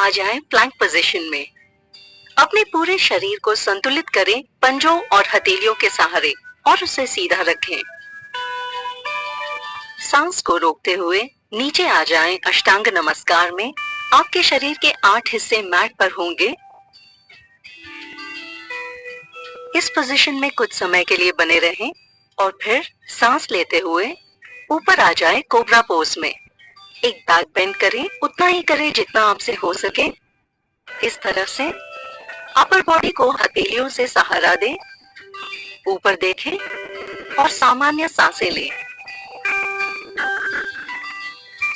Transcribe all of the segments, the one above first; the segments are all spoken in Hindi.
आ जाएं प्लैंक पोजीशन में। अपने पूरे शरीर को संतुलित करें पंजों और हथेलियों के सहारे और उसे सीधा रखें। सांस को रोकते हुए नीचे आ जाएं अष्टांग नमस्कार में। आपके शरीर के 8 हिस्से मैट पर होंगे। इस पोजीशन में कुछ समय के लिए बने रहें और फिर सांस लेते हुए ऊपर आ जाएं कोबरा पोज में। एक बैक बेंड करें, उतना ही करें जितना आपसे हो सके। इस तरह से अपर बॉडी को हथेलियों से सहारा दें, ऊपर देखें और सामान्य सांसें लें।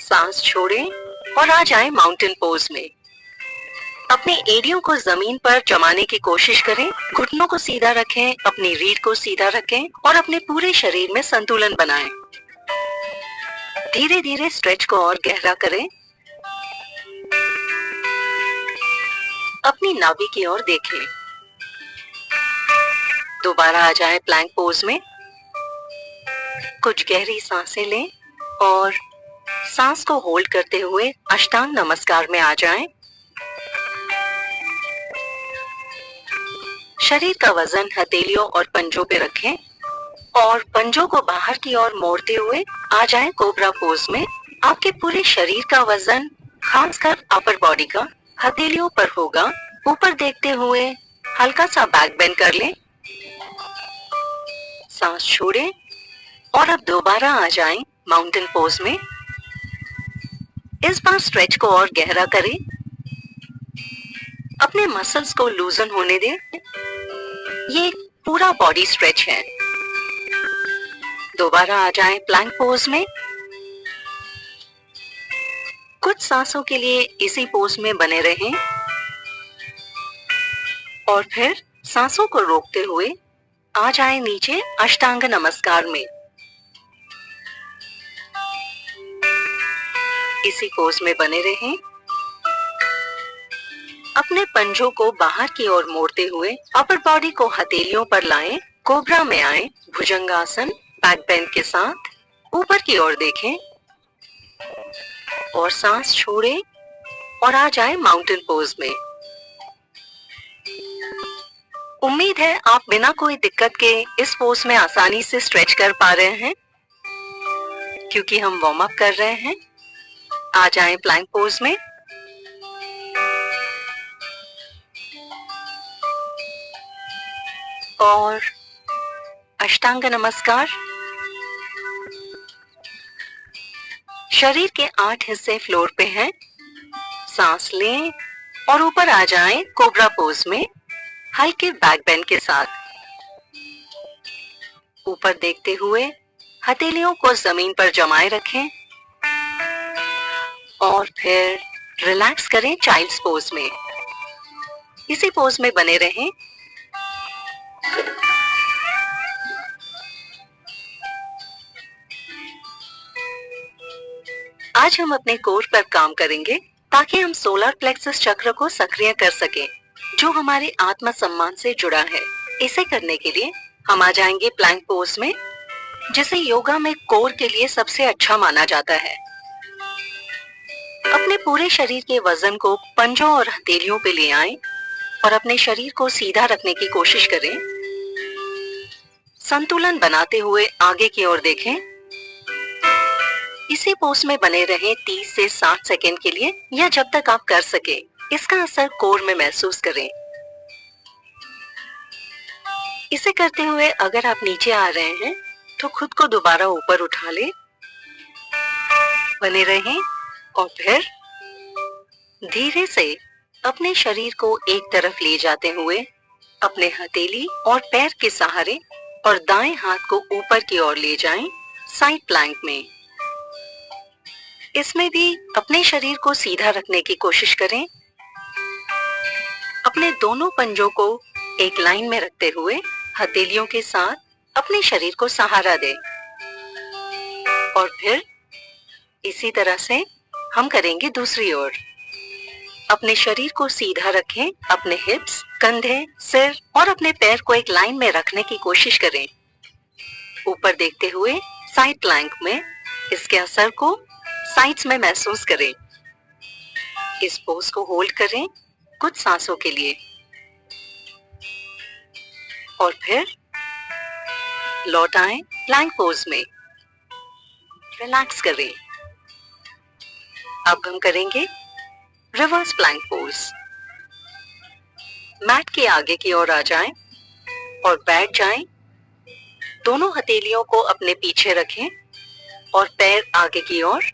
सांस छोड़ें और आ जाएं माउंटेन पोज में। अपने एड़ियों को जमीन पर जमाने की कोशिश करें, घुटनों को सीधा रखें, अपनी रीढ़ को सीधा रखें और अपने पूरे शरीर में संतुलन बनाएं। धीरे धीरे स्ट्रेच को और गहरा करें। अपनी नाभि की ओर देखें। दोबारा आ जाएं प्लैंक पोज में। कुछ गहरी सांसें लें और सांस को होल्ड करते हुए अष्टांग नमस्कार में आ जाएं। शरीर का वजन हथेलियों और पंजों पे रखें और पंजों को बाहर की ओर मोड़ते हुए आ जाएं कोबरा पोज में। आपके पूरे शरीर का वजन, खासकर अपर बॉडी का, हथेलियों पर होगा। ऊपर देखते हुए हल्का सा बैक बेंड कर लें। सांस छोड़ें और अब दोबारा आ जाएं माउंटेन पोज में। इस बार स्ट्रेच को और गहरा करें। अपने मसल्स को लूजन होने दें। ये पूरा बॉडी स्ट्रेच है। दोबारा आ जाएं प्लैंक पोज में। कुछ सांसों के लिए इसी पोज में बने रहें और फिर सांसों को रोकते हुए आ जाएं नीचे अष्टांग नमस्कार में। इसी पोज में बने रहें। अपने पंजों को बाहर की ओर मोड़ते हुए अपर बॉडी को हथेलियों पर लाएं। कोबरा में आएं, भुजंगासन बैक बेंड के साथ। ऊपर की ओर देखें और सांस छोड़ें और आ जाएं माउंटेन पोज में। उम्मीद है आप बिना कोई दिक्कत के इस पोज में आसानी से स्ट्रेच कर पा रहे हैं। क्योंकि हम वार्म अप कर रहे हैं, आ जाएं प्लैंक पोज में। और अष्टांग नमस्कार। शरीर के 8 हिस्से फ्लोर पे हैं। सांस लें और ऊपर आ जाएं कोबरा पोज में, हल्के बैक बेंड के साथ। ऊपर देखते हुए हथेलियों को जमीन पर जमाए रखें और फिर रिलैक्स करें चाइल्ड्स पोज में। इसी पोज में बने रहें। आज हम अपने कोर पर काम करेंगे ताकि हम सोलर प्लेक्सस चक्र को सक्रिय कर सकें, जो हमारे आत्म सम्मान से जुड़ा है। इसे करने के लिए हम आ जाएंगे प्लैंक पोज में, जिसे योगा में कोर के लिए सबसे अच्छा माना जाता है। अपने पूरे शरीर के वजन को पंजों और हथेलियों पे ले आएं और अपने शरीर को सीधा रखने की कोशिश करें। संतुलन बनाते हुए आगे की ओर देखें। इसी पोज में बने रहें 30 से 60 सेकेंड के लिए, या जब तक आप कर सके। इसका असर कोर में महसूस करें। इसे करते हुए अगर आप नीचे आ रहे हैं तो खुद को दोबारा ऊपर उठा लें, बने रहें और फिर धीरे से अपने शरीर को एक तरफ ले जाते हुए अपने हथेली और पैर के सहारे और दाएं हाथ को ऊपर की ओर ले जाएं साइड प्लैंक में। इसमें भी अपने शरीर को सीधा रखने की कोशिश करें। अपने दोनों पंजों को एक लाइन में रखते हुए हथेलियों के साथ अपने शरीर को सहारा दें और फिर इसी तरह से हम करेंगे दूसरी ओर। अपने शरीर को सीधा रखें, अपने हिप्स, कंधे, सिर और अपने पैर को एक लाइन में रखने की कोशिश करें। ऊपर देखते हुए साइड प्लैंक में इसके असर को साइड्स में महसूस करें। इस पोज को होल्ड करें कुछ सांसों के लिए और फिर लौट आएं प्लैंक पोज में। रिलैक्स करें। अब हम करेंगे रिवर्स प्लैंक पोज। मैट के आगे की ओर आ जाएं और बैठ जाएं। दोनों हथेलियों को अपने पीछे रखें और पैर आगे की ओर।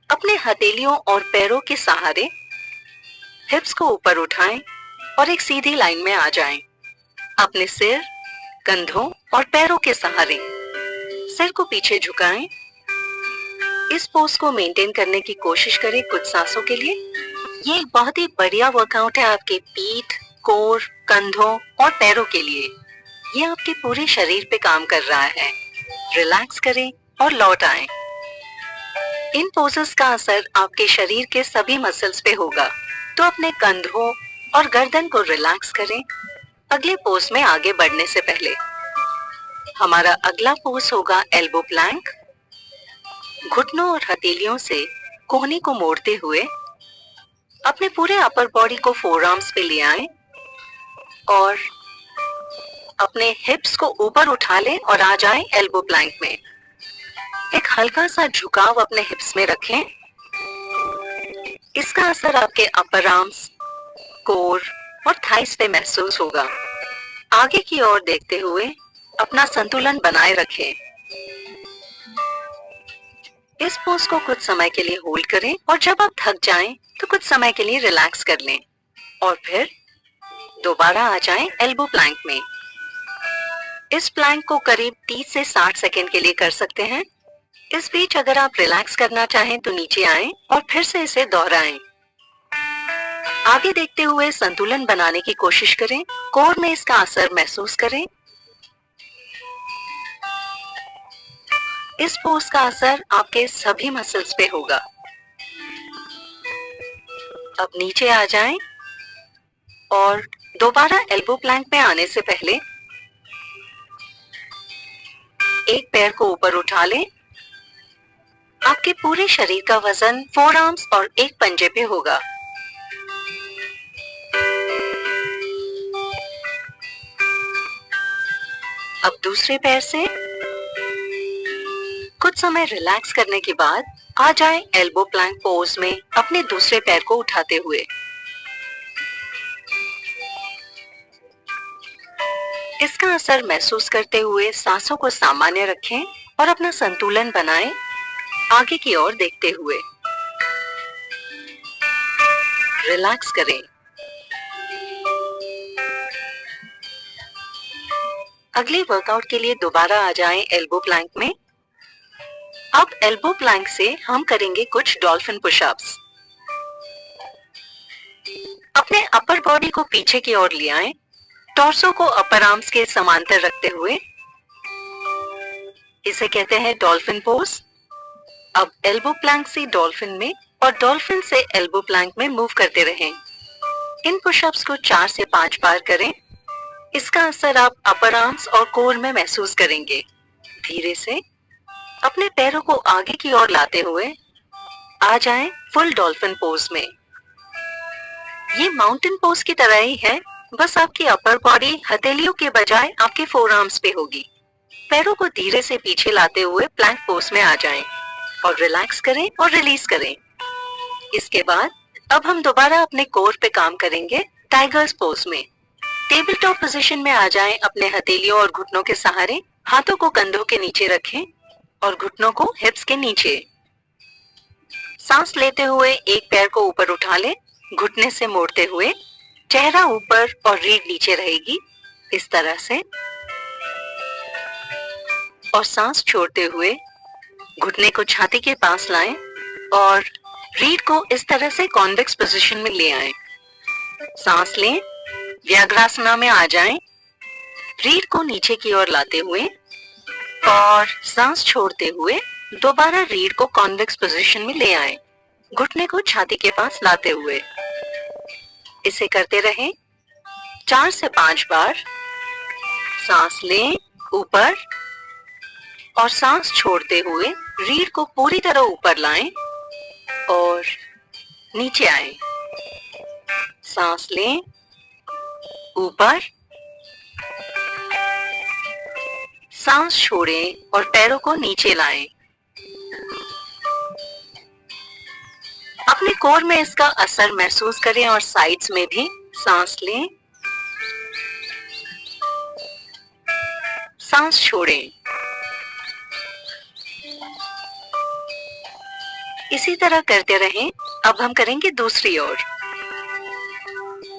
अपने हथेलियों और पैरों के सहारे हिप्स को ऊपर उठाएं और एक सीधी लाइन में आ जाएं। अपने सिर, कंधों और पैरों के सहारे सिर को पीछे झुकाएं। इस पोज को मेंटेन करने की कोशिश करें कुछ सांसों के लिए। ये एक बहुत ही बढ़िया वर्कआउट है आपके पीठ, कोर, कंधों और पैरों के लिए। ये आपके पूरे शरीर पे काम कर रहा है। रिलैक्स करें और लौट आएं। इन पोजेस का असर आपके शरीर के सभी मसल्स पे होगा, तो अपने कंधों और गर्दन को रिलैक्स करें अगले पोज में आगे बढ़ने से पहले। हमारा अगला पोज होगा एल्बो प्लैंक। घुटनों और हथेलियों से कोहनी को मोड़ते हुए अपने पूरे अपर बॉडी को फोरआर्म्स पे ले आएं और अपने हिप्स को ऊपर उठा लें और आ जाएं एल्बो प्लैंक में। एक हल्का सा झुकाव अपने हिप्स में रखें। इसका असर आपके अपर आर्म्स, कोर और थाइस पे महसूस होगा। आगे की ओर देखते हुए अपना संतुलन बनाए रखें। इस पोज को कुछ समय के लिए होल्ड करें और जब आप थक जाएं तो कुछ समय के लिए रिलैक्स कर लें और फिर दोबारा आ जाएं एल्बो प्लैंक में। इस प्लैंक को करीब 30 से 60 सेकेंड के लिए कर सकते हैं। इस बीच अगर आप रिलैक्स करना चाहें तो नीचे आएं और फिर से इसे दोहराएं। आगे देखते हुए संतुलन बनाने की कोशिश करें। कोर में इसका असर महसूस करें। इस पोज का असर आपके सभी मसल्स पे होगा। अब नीचे आ जाएं और दोबारा एल्बो प्लैंक में आने से पहले एक पैर को ऊपर उठा लें। आपके पूरे शरीर का वजन फोरआर्म्स और एक पंजे पे होगा। अब दूसरे पैर से कुछ समय रिलैक्स करने के बाद आ जाएं एल्बो प्लैंक पोज में अपने दूसरे पैर को उठाते हुए। इसका असर महसूस करते हुए सांसों को सामान्य रखें और अपना संतुलन बनाएं आगे की ओर देखते हुए। रिलैक्स करें। अगले वर्कआउट के लिए दोबारा आ जाएं एल्बो प्लैंक में। अब एल्बो प्लैंक से हम करेंगे कुछ डॉल्फिन पुशअप्स। अपने अपर बॉडी को पीछे की ओर ले आएं, टॉर्सो को अपर आर्म्स के समांतर रखते हुए। इसे कहते हैं डॉल्फिन पोज। अब एल्बो प्लैंक से डॉल्फिन में और डॉल्फिन से एल्बो प्लैंक में मूव करते रहें। इन पुशअप्स को 4 से 5 बार करें। इसका असर आप अपर आर्म्स और कोर में महसूस करेंगे। धीरे से अपने पैरों को आगे की ओर लाते हुए आ जाएं फुल डॉल्फिन पोज में। ये माउंटेन पोज की तरह ही है, बस आपकी अपर बॉडी हथेलियों के बजाय आपके फोरआर्म्स पे होगी। पैरों को धीरे से पीछे लाते हुए प्लैंक पोज में आ जाएं और रिलैक्स करें और रिलीज करें। इसके बाद अब हम दोबारा अपने कोर पे काम करेंगे टाइगर्स पोज में। टेबल टॉप पोजीशन में आ जाएं। अपने हथेलियों और घुटनों के सहारे हाथों को कंधों के नीचे रखें और घुटनों को हिप्स के नीचे। सांस लेते हुए एक पैर को ऊपर उठा लें, घुटने से मोड़ते हुए। चेहरा ऊपर और रीढ़ नीचे रहेगी, इस तरह से। और सांस छोड़ते हुए घुटने को छाती के पास लाएं और रीढ़ को इस तरह से कॉन्वेक्स पोजीशन में ले आएं। सांस लें, व्याघ्रासना में आ जाएं। रीढ़ को नीचे की ओर लाते हुए और सांस छोड़ते हुए दोबारा रीढ़ को कॉन्वेक्स पोजीशन में ले आएं, घुटने को छाती के पास लाते हुए। इसे करते रहें 4 से 5 बार। सांस लें ऊपर और सांस छोड़ते हुए रीढ़ को पूरी तरह ऊपर लाएं और नीचे आए, सांस लें, ऊपर, सांस छोड़ें और पैरों को नीचे लाएं। अपने कोर में इसका असर महसूस करें और साइड्स में भी सांस लें, सांस छोड़ें। इसी तरह करते रहें। अब हम करेंगे दूसरी ओर।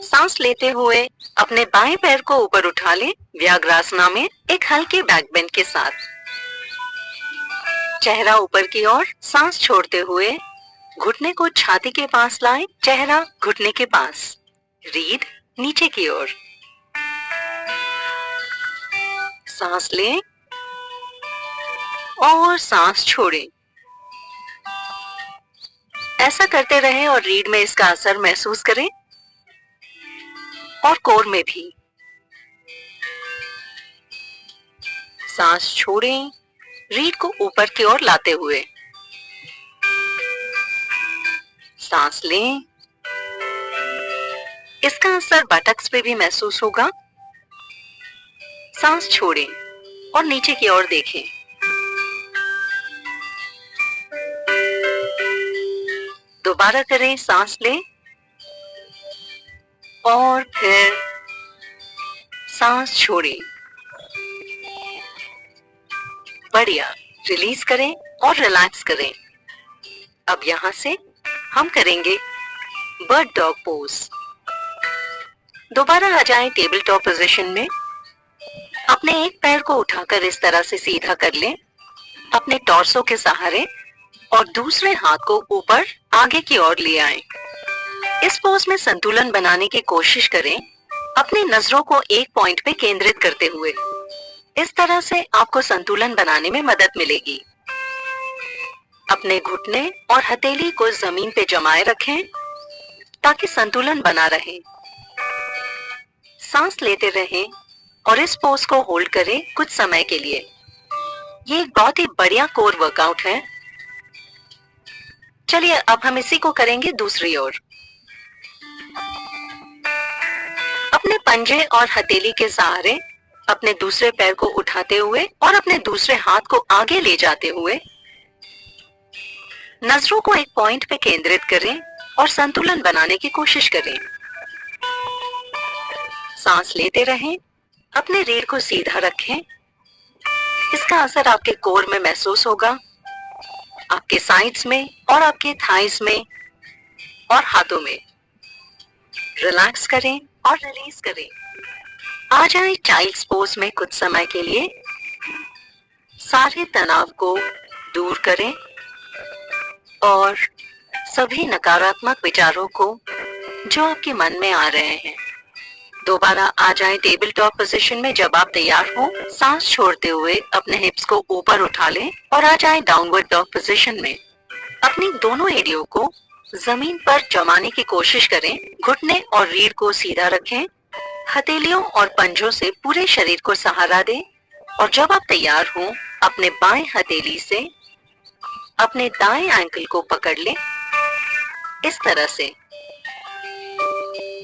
सांस लेते हुए अपने बाएं पैर को ऊपर उठा लें, व्याघ्रासना में एक हल्के बैक बेंड के साथ। चेहरा ऊपर की ओर, सांस छोड़ते हुए घुटने को छाती के पास लाएं, चेहरा घुटने के पास, रीढ़ नीचे की ओर। सांस लें और सांस छोड़ें। ऐसा करते रहें और रीढ़ में इसका असर महसूस करें और कोर में भी। सांस छोड़ें, रीढ़ को ऊपर की ओर लाते हुए। सांस लें, इसका असर बटक्स पे भी महसूस होगा। सांस छोड़ें और नीचे की ओर देखें। दोबारा करें, सांस लें और फिर सांस छोड़ें। बढ़िया, रिलीज करें और रिलैक्स करें। अब यहां से हम करेंगे बर्ड डॉग पोज। दोबारा आ जाएं टेबल टॉप पोजीशन में। अपने एक पैर को उठाकर इस तरह से सीधा कर लें, अपने टॉर्सो के सहारे, और दूसरे हाथ को ऊपर आगे की ओर ले आएं। इस पोज में संतुलन बनाने की कोशिश करें, अपनी नजरों को एक पॉइंट पे केंद्रित करते हुए। इस तरह से आपको संतुलन बनाने में मदद मिलेगी। अपने घुटने और हथेली को जमीन पे जमाए रखें ताकि संतुलन बना रहे। सांस लेते रहें और इस पोज को होल्ड करें कुछ समय के लिए। ये एक बहुत ही बढ़िया कोर वर्कआउट है। चलिए अब हम इसी को करेंगे दूसरी ओर। अपने पंजे और हथेली के सहारे अपने दूसरे पैर को उठाते हुए और अपने दूसरे हाथ को आगे ले जाते हुए नजरों को एक पॉइंट पे केंद्रित करें और संतुलन बनाने की कोशिश करें। सांस लेते रहें, अपने रीढ़ को सीधा रखें। इसका असर आपके कोर में महसूस होगा, आपके साइड्स में और आपके थाइस में और हाथों में। रिलैक्स करें और रिलीज करें। आ जाए चाइल्ड्स पोज में कुछ समय के लिए। सारे तनाव को दूर करें और सभी नकारात्मक विचारों को जो आपके मन में आ रहे हैं। दोबारा आ जाएं टेबल टॉप पोजीशन में। जब आप तैयार हो, सांस छोड़ते हुए अपने हिप्स को ऊपर उठा लें और आ जाएं डाउनवर्ड डॉग पोजीशन में। अपनी दोनों एड़ियों को जमीन पर जमाने की कोशिश करें। घुटने और रीढ़ को सीधा रखें। हथेलियों और पंजों से पूरे शरीर को सहारा दें और जब आप तैयार हो, अपने बाएं हथेली से अपने दाएं एंकल को पकड़ लें। इस तरह से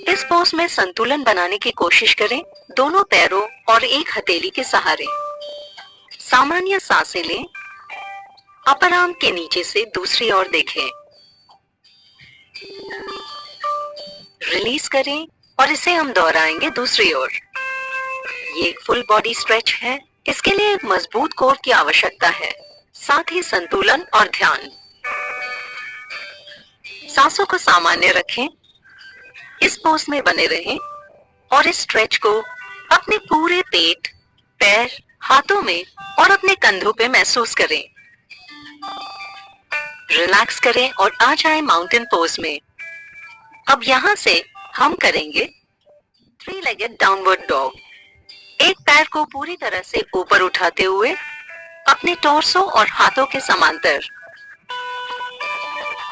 इस पोज में संतुलन बनाने की कोशिश करें, दोनों पैरों और एक हथेली के सहारे। सामान्य सांसें लें। अपर आर्म के नीचे से दूसरी ओर देखें। रिलीज करें और इसे हम दोहराएंगे दूसरी ओर। ये एक फुल बॉडी स्ट्रेच है। इसके लिए एक मजबूत कोर की आवश्यकता है, साथ ही संतुलन और ध्यान। सांसों को सामान्य रखें, इस पोज में बने रहें और इस स्ट्रेच को अपने पूरे पेट, पैर, हाथों में और अपने कंधों पे महसूस करें। रिलैक्स करें और आ जाएं माउंटेन पोज में। अब यहां से हम करेंगे 3 लेगेड डाउनवर्ड डॉग। एक पैर को पूरी तरह से ऊपर उठाते हुए अपने टॉर्सो और हाथों के समांतर।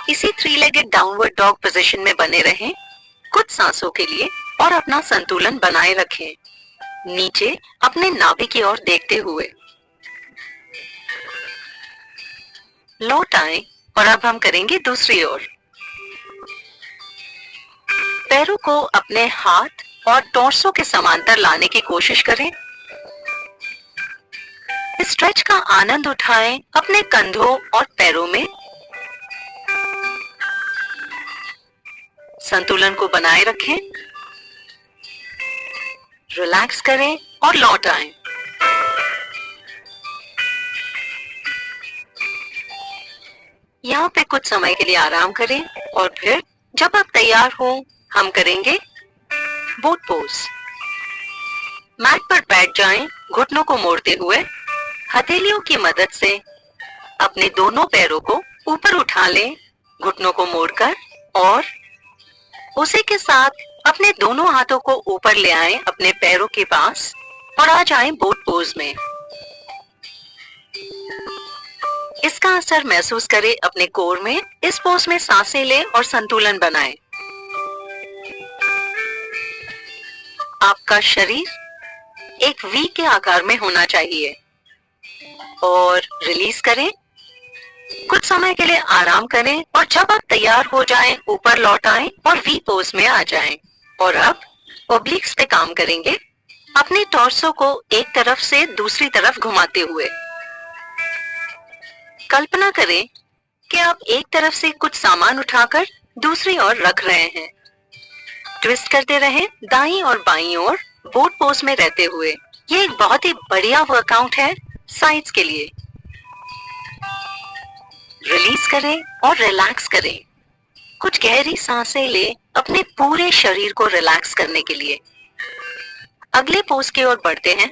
इसी 3 लेगेड डाउनवर्ड डॉग पोजीशन में बने रहें कुछ सांसों के लिए और अपना संतुलन बनाए रखें, नीचे अपने नाभि की ओर देखते हुए। लौट आएं और अब हम करेंगे दूसरी ओर। पैरों को अपने हाथ और टॉर्सो के समांतर लाने की कोशिश करें। इस स्ट्रेच का आनंद उठाएं अपने कंधों और पैरों में। संतुलन को बनाए रखें, रिलैक्स करें और लौट आएं। यहाँ पे कुछ समय के लिए आराम करें और फिर जब आप तैयार हो हम करेंगे बोट पोज। मैट पर बैठ जाएं, घुटनों को मोड़ते हुए हथेलियों की मदद से अपने दोनों पैरों को ऊपर उठा लें, घुटनों को मोड़कर, और उसी के साथ अपने दोनों हाथों को ऊपर ले आएं अपने पैरों के पास और आ जाएं बोट पोज में। इसका असर महसूस करें अपने कोर में। इस पोज में सांसें लें और संतुलन बनाएं। आपका शरीर एक वी के आकार में होना चाहिए और रिलीज करें। कुछ समय के लिए आराम करें और जब आप तैयार हो जाएं ऊपर लौट आएं और वी पोज में आ जाएं। और अब ओब्लिक्स पे काम करेंगे, अपने टॉर्सो को एक तरफ से दूसरी तरफ घुमाते हुए। कल्पना करें कि आप एक तरफ से कुछ सामान उठाकर दूसरी ओर रख रहे हैं। ट्विस्ट करते रहें दाईं और बाईं ओर बोट पोज में रहते हुए। ये एक बहुत ही बढ़िया वर्कआउट है साइड्स के लिए। रिलीज करें और रिलैक्स करें। कुछ गहरी सांसें ले अपने पूरे शरीर को रिलैक्स करने के लिए। अगले पोज की ओर बढ़ते हैं।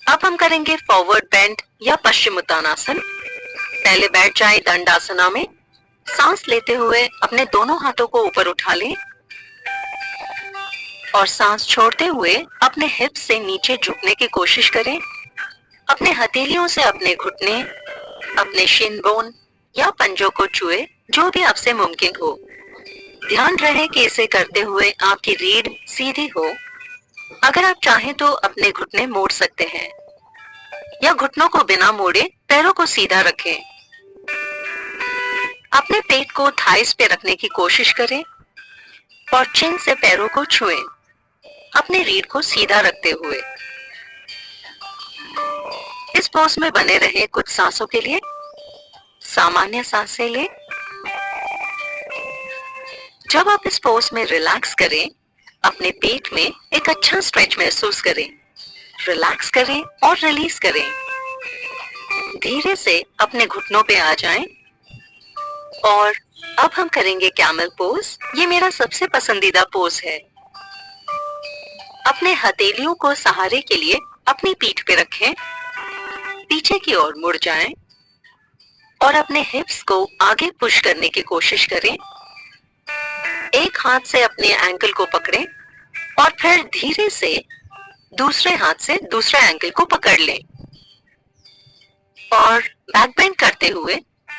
अब हम करेंगे फॉरवर्ड बेंड या पश्चिमोत्तानासन। पहले बैठ जाएं दंडासना में। सांस लेते हुए अपने दोनों हाथों को ऊपर उठा लें और सांस छोड़ते हुए अपने हिप्स से नीचे झुकने की कोशिश करें। अपने हथेलियों से अपने घुटने, अपने शिन बोन या पंजों को छुए, जो भी आपसे मुमकिन हो। ध्यान रहे कि इसे करते हुए आपकी रीढ़ सीधी हो। अगर आप चाहें तो अपने घुटने मोड़ सकते हैं या घुटनों को बिना मोड़े पैरों को सीधा रखें। अपने पेट को थाइस पे रखने की कोशिश करें और चिन से पैरों को छुएं, अपने रीढ़ को सीधा रखते हुए। इस पोज में बने रहे कुछ सांसों के लिए। सामान्य सांसें लें। जब आप इस पोज में रिलैक्स करें, अपने पेट में एक अच्छा स्ट्रेच महसूस करें। रिलैक्स करें और रिलीज करें। धीरे से अपने घुटनों पे आ जाएं। और अब हम करेंगे कैमल पोज। ये मेरा सबसे पसंदीदा पोज है। अपने हथेलियों को सहारे के लिए अपनी पीठ पे रखें, पीछे की ओर मुड़ जाएं और अपने हिप्स को आगे पुश करने की कोशिश करें। एक हाथ से अपने एंकल को पकड़ें और फिर धीरे से दूसरे हाथ से दूसरे एंकल को पकड़ लें और बैक बेंड करते हुए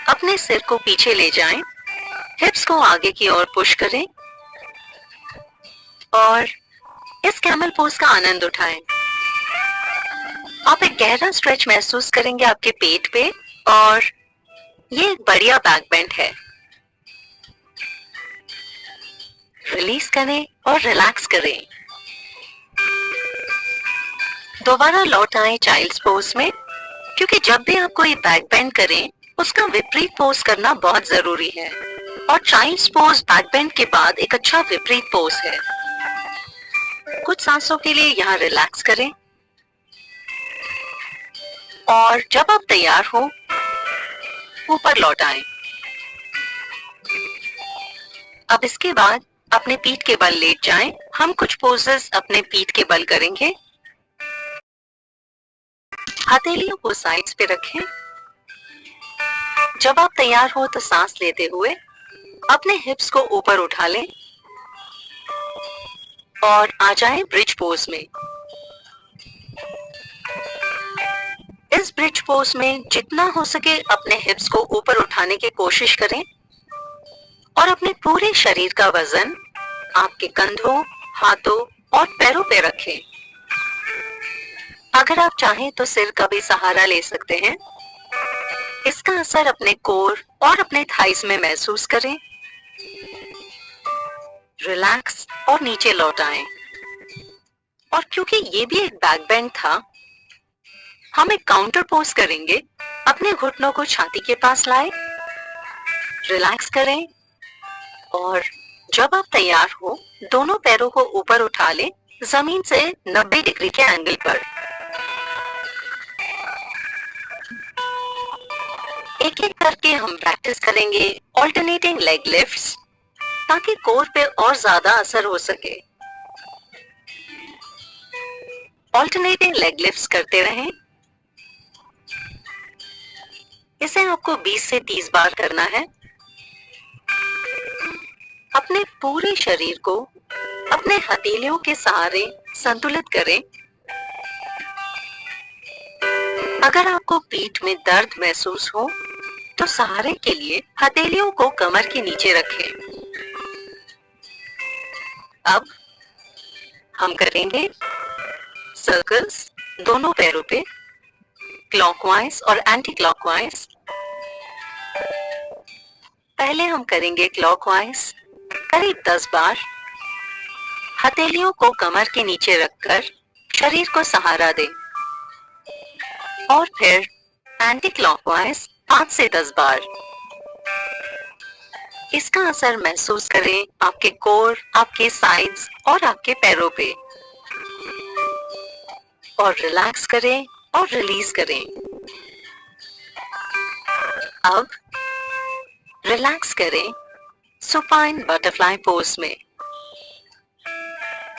अपने सिर को पीछे ले जाएं। हिप्स को आगे की ओर पुश करें और इस कैमल पोज का आनंद उठाएं। आप एक गहरा स्ट्रेच महसूस करेंगे आपके पेट पे और ये एक बढ़िया बैक बेंड है। रिलीज करें और रिलैक्स करें। दोबारा लौट आए चाइल्ड्स पोज में, क्योंकि जब भी आप कोई बैक बेंड करें उसका विपरीत पोज करना बहुत जरूरी है। और चाइल्ड्स पोज बैक बेंड के बाद एक अच्छा विपरीत पोज है। कुछ सांसों के लिए यहाँ रिलैक्स करें और जब आप तैयार हो ऊपर लौट आएं। अब इसके बाद अपने पीठ के बल लेट जाएं। हम कुछ पोजेस अपने पीठ के बल करेंगे। हथेलियों को साइड्स पे रखें। जब आप तैयार हो तो सांस लेते हुए अपने हिप्स को ऊपर उठा लें और आ जाएं ब्रिज पोज में। इस ब्रिज पोज में जितना हो सके अपने हिप्स को ऊपर उठाने की कोशिश करें और अपने पूरे शरीर का वजन आपके कंधों, हाथों और पैरों पे रखें। अगर आप चाहें तो सिर का भी सहारा ले सकते हैं। इसका असर अपने कोर और अपने थाइस में महसूस करें। रिलैक्स और नीचे लौट आए। और क्योंकि ये भी एक बैक बेंड था, हम एक काउंटर पोज करेंगे। अपने घुटनों को छाती के पास लाए, रिलैक्स करें और जब आप तैयार हो दोनों पैरों को ऊपर उठा लें, जमीन से 90 डिग्री के एंगल पर। एक एक करके हम प्रैक्टिस करेंगे ऑल्टरनेटिंग लेग लिफ्ट्स, ताकि कोर पे और ज्यादा असर हो सके। ऑल्टरनेटिंग लेग लिफ्ट्स करते रहें। इसे आपको 20 से 30 बार करना है। अपने पूरे शरीर को अपने हथेलियों के सहारे संतुलित करें। अगर आपको पीठ में दर्द महसूस हो तो सहारे के लिए हथेलियों को कमर के नीचे रखें। अब हम करेंगे सर्कल्स दोनों पैरों पे, क्लॉकवाइज और एंटी क्लॉकवाइज। पहले हम करेंगे क्लॉकवाइज करीब 10 बार। हथेलियों को कमर के नीचे रखकर शरीर को सहारा दें। और फिर एंटी क्लॉकवाइज 5 से 10 बार। इसका असर महसूस करें आपके कोर, आपके साइड्स और आपके पैरों पे। और रिलैक्स करें और रिलीज करें। अब रिलैक्स करें सुपाइन बटरफ्लाई पोज में।